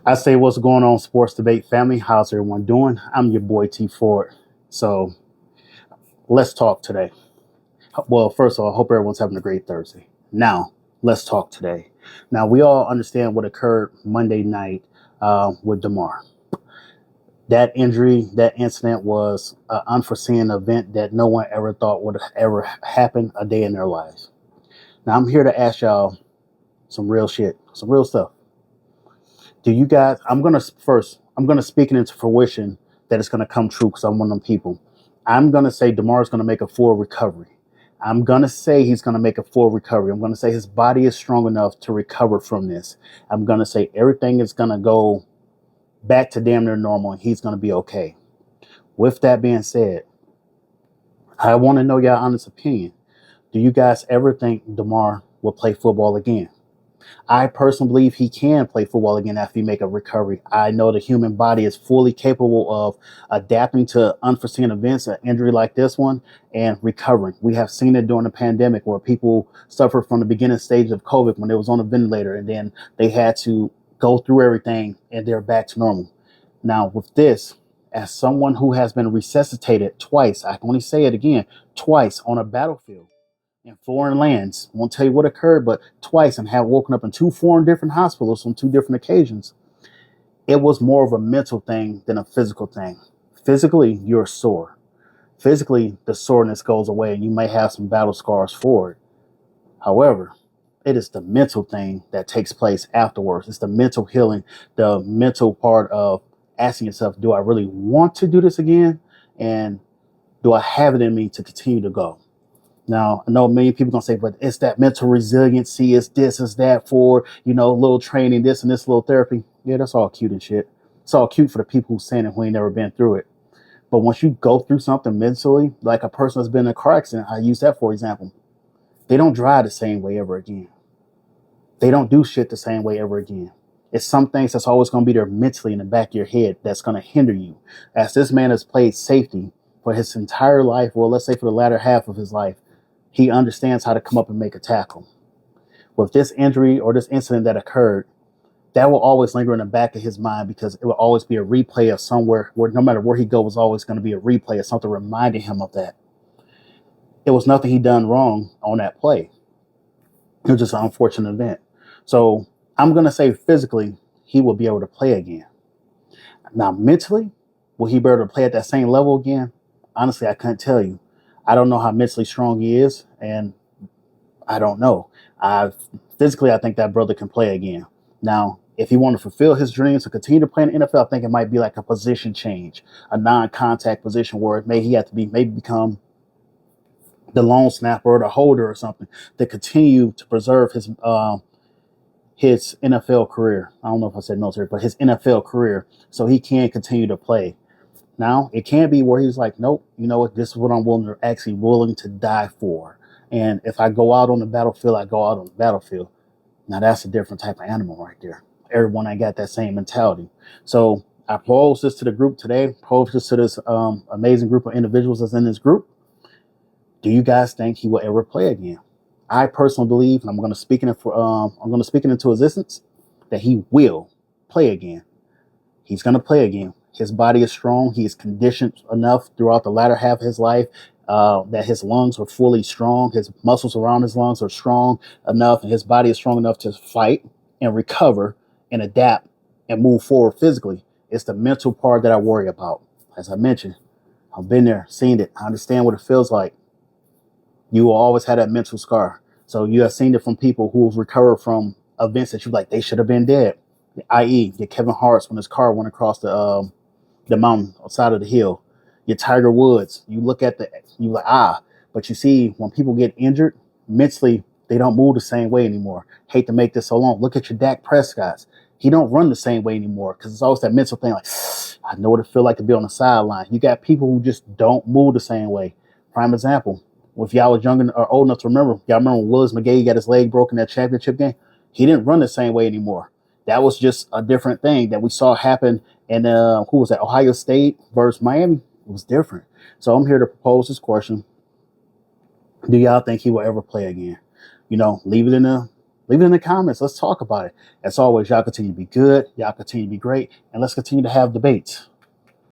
I say, what's going on, sports debate family? How's everyone doing? I'm your boy T Ford. So let's talk today. Well, first of all, I hope everyone's having a great Thursday. Now, let's talk today. Now, we all understand what occurred Monday night with Damar. That injury, that incident was an unforeseen event that no one ever thought would ever happen a day in their lives. Now, I'm here to ask y'all some real shit, some real stuff. Do you guys? I'm gonna speak it into fruition that it's gonna come true because I'm one of them people. I'm gonna say Damar's gonna make a full recovery. I'm gonna say he's gonna make a full recovery. I'm gonna say his body is strong enough to recover from this. I'm gonna say everything is gonna go back to damn near normal and he's gonna be okay. With that being said, I want to know your honest opinion. Do you guys ever think Damar will play football again? I personally believe he can play football again after he make a recovery. I know the human body is fully capable of adapting to unforeseen events, an injury like this one, and recovering. We have seen it during the pandemic where people suffered from the beginning stage of COVID when they was on a ventilator and then they had to go through everything and they're back to normal. Now with this, as someone who has been resuscitated twice, I can only say it again, twice on a battlefield in foreign lands. Won't tell you what occurred, but twice, and have woken up in two foreign different hospitals on two different occasions. It was more of a mental thing than a physical thing. Physically, you're sore. Physically, the soreness goes away and you may have some battle scars for it. However, it is the mental thing that takes place afterwards. It's the mental healing, the mental part of asking yourself, do I really want to do this again? And do I have it in me to continue to go? Now, I know many people gonna say, but it's that mental resiliency, it's this, it's that for, little training, this and this little therapy. Yeah, that's all cute and shit. It's all cute for the people who's saying it who ain't never been through it. But once you go through something mentally, like a person that's been in a car accident, I use that for example, they don't drive the same way ever again. They don't do shit the same way ever again. It's some things that's always going to be there mentally in the back of your head that's going to hinder you. As this man has played safety for his entire life, well, let's say for the latter half of his life, he understands how to come up and make a tackle. With this injury or this incident that occurred, that will always linger in the back of his mind because it will always be a replay of somewhere where no matter where he goes, always going to be a replay of something reminding him of that. It was nothing he done wrong on that play. It was just an unfortunate event. So I'm going to say physically, he will be able to play again. Now, mentally, will he be able to play at that same level again? Honestly, I couldn't tell you. I don't know how mentally strong he is, and I don't know. Physically, I think that brother can play again. Now, if he want to fulfill his dreams to continue to play in the NFL, I think it might be like a position change, a non-contact position where he had to maybe become the long snapper or the holder or something to continue to preserve his NFL career. I don't know if I said military, but his NFL career, so he can continue to play. Now, it can be where he's like, nope, you know what, this is what I'm willing to die for. And if I go out on the battlefield, I go out on the battlefield. Now, that's a different type of animal right there. Everyone ain't got that same mentality. So I pose this to the group today, pose this to this amazing group of individuals that's in this group. Do you guys think he will ever play again? I personally believe, and I'm going to speak it into existence, that he will play again. He's going to play again. His body is strong. He is conditioned enough throughout the latter half of his life that his lungs are fully strong. His muscles around his lungs are strong enough, and his body is strong enough to fight and recover and adapt and move forward physically. It's the mental part that I worry about. As I mentioned, I've been there, seen it. I understand what it feels like. You will always have that mental scar. So you have seen it from people who've recovered from events that you like, they should have been dead. I.e., your Kevin Hart's when his car went across the mountain side of the hill. Your Tiger Woods. You look at you like, but you see when people get injured, mentally, they don't move the same way anymore. Hate to make this so long. Look at your Dak Prescott's. He don't run the same way anymore because it's always that mental thing like, I know what it feels like to be on the sideline. You got people who just don't move the same way. Prime example, if y'all was young or old enough to remember, y'all remember when Willis McGahee got his leg broken in that championship game? He didn't run the same way anymore. That was just a different thing that we saw happen in, who was that, Ohio State versus Miami? It was different. So I'm here to propose this question. Do y'all think he will ever play again? Leave it in the Leave it in the comments. Let's talk about it. As always, y'all continue to be good. Y'all continue to be great. And let's continue to have debates.